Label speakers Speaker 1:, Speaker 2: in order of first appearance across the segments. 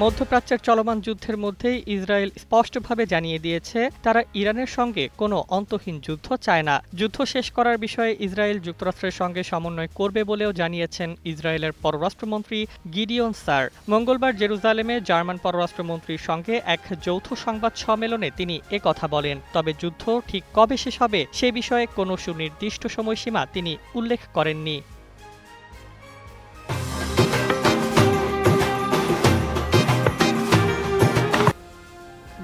Speaker 1: মধ্যপ্রাচ্যের চলমান যুদ্ধের মধ্যেই ইসরায়েল স্পষ্টভাবে জানিয়ে দিয়েছে তারা ইরানের সঙ্গে কোনো অন্তহীন যুদ্ধ চায় না। যুদ্ধ শেষ করার বিষয়ে ইসরায়েল যুক্তরাষ্ট্রের সঙ্গে সমন্বয় করবে বলেও জানিয়েছেন ইসরায়েলের পররাষ্ট্রমন্ত্রী গিডিয়ন সার। মঙ্গলবার জেরুজালেমে জার্মান পররাষ্ট্রমন্ত্রীর সঙ্গে এক যৌথ সংবাদ সম্মেলনে তিনি একথা বলেন। তবে যুদ্ধ ঠিক কবে শেষ হবে সে বিষয়ে কোনো সুনির্দিষ্ট সময়সীমা তিনি উল্লেখ করেননি।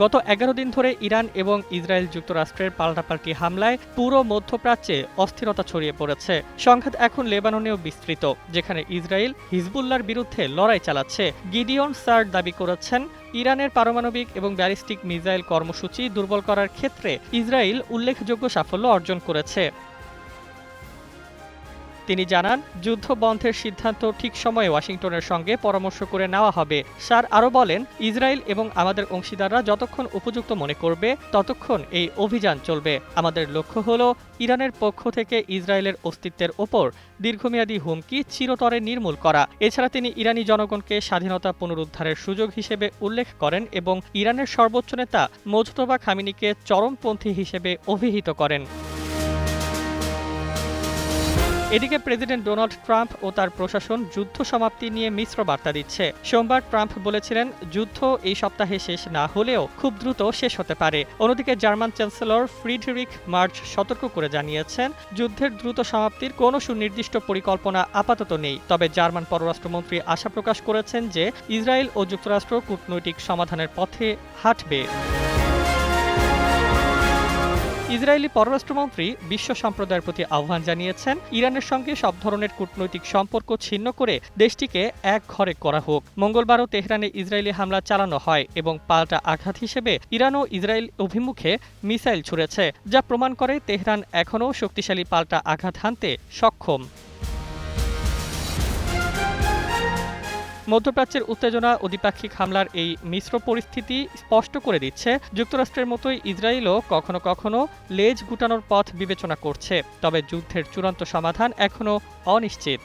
Speaker 1: গত ১১ দিন ধরে ইরান এবং ইসরায়েল যুক্তরাষ্ট্রের পাল্টাপাল্টি হামলায় পুরো মধ্যপ্রাচ্যে অস্থিরতা ছড়িয়ে পড়েছে। সংঘাত এখন লেবাননেও বিস্তৃত, যেখানে ইসরায়েল হিজবুল্লাহর বিরুদ্ধে লড়াই চালাচ্ছে। গিডিয়ন সার দাবি করেছেন, ইরানের পারমাণবিক এবং ব্যালিস্টিক মিসাইল কর্মসূচি দুর্বল করার ক্ষেত্রে ইসরায়েল উল্লেখযোগ্য সাফল্য অর্জন করেছে। তিনি জানান, যুদ্ধ বন্ধের সিদ্ধান্ত ঠিক সময়ে ওয়াশিংটনের সঙ্গে পরামর্শ করে নেওয়া হবে। সার আরও বলেন, ইসরায়েল এবং আমাদের অংশীদাররা যতক্ষণ উপযুক্ত মনে করবে ততক্ষণ এই অভিযান চলবে। আমাদের লক্ষ্য হল ইরানের পক্ষ থেকে ইসরায়েলের অস্তিত্বের ওপর দীর্ঘমেয়াদী হুমকি চিরতরে নির্মূল করা। এছাড়া তিনি ইরানি জনগণকে স্বাধীনতা পুনরুদ্ধারের সুযোগ হিসেবে উল্লেখ করেন এবং ইরানের সর্বোচ্চ নেতা মোজতবা খামেনিকে চরমপন্থী হিসেবে অভিহিত করেন। এদিকে প্রেসিডেন্ট ডোনাল্ড ট্রাম্প ও তার প্রশাসন যুদ্ধ সমাপ্তি নিয়ে মিশ্র বার্তা দিচ্ছে। সোমবার ট্রাম্প বলেছিলেন, যুদ্ধ এই সপ্তাহে শেষ না হলেও খুব দ্রুত শেষ হতে পারে। অন্যদিকে জার্মান চ্যান্সেলর ফ্রিডরিখ মার্চ সতর্ক করে জানিয়েছেন, যুদ্ধের দ্রুত সমাপ্তির কোনো সুনির্দিষ্ট পরিকল্পনা আপাতত নেই। তবে জার্মান পররাষ্ট্রমন্ত্রী আশা প্রকাশ করেছেন যে ইসরায়েল ও যুক্তরাষ্ট্র কূটনৈতিক সমাধানের পথে হাঁটবে। ইসরায়েলি পররাষ্ট্রমন্ত্রী বিশ্ব সম্প্রদায়ের প্রতি আহ্বান জানিয়েছেন, ইরানের সঙ্গে সব ধরনের কূটনৈতিক সম্পর্ক ছিন্ন করে দেশটিকে এক ঘরে করা হোক। মঙ্গলবারও তেহরানে ইসরায়েলি হামলা চালানো হয় এবং পাল্টা আঘাত হিসেবে ইরানও ইসরায়েল অভিমুখে মিসাইল ছুড়েছে, যা প্রমাণ করে তেহরান এখনও শক্তিশালী পাল্টা আঘাত হানতে সক্ষম। মধ্যপ্রাচ্যের উত্তেজনা ও দ্বিপাক্ষিক হামলার এই মিশ্র পরিস্থিতি স্পষ্ট করে দিচ্ছে, যুক্তরাষ্ট্রের মতোই ইসরায়েলও কখনো কখনো লেজ গুটানোর পথ বিবেচনা করছে। তবে যুদ্ধের চূড়ান্ত সমাধান এখনও অনিশ্চিত।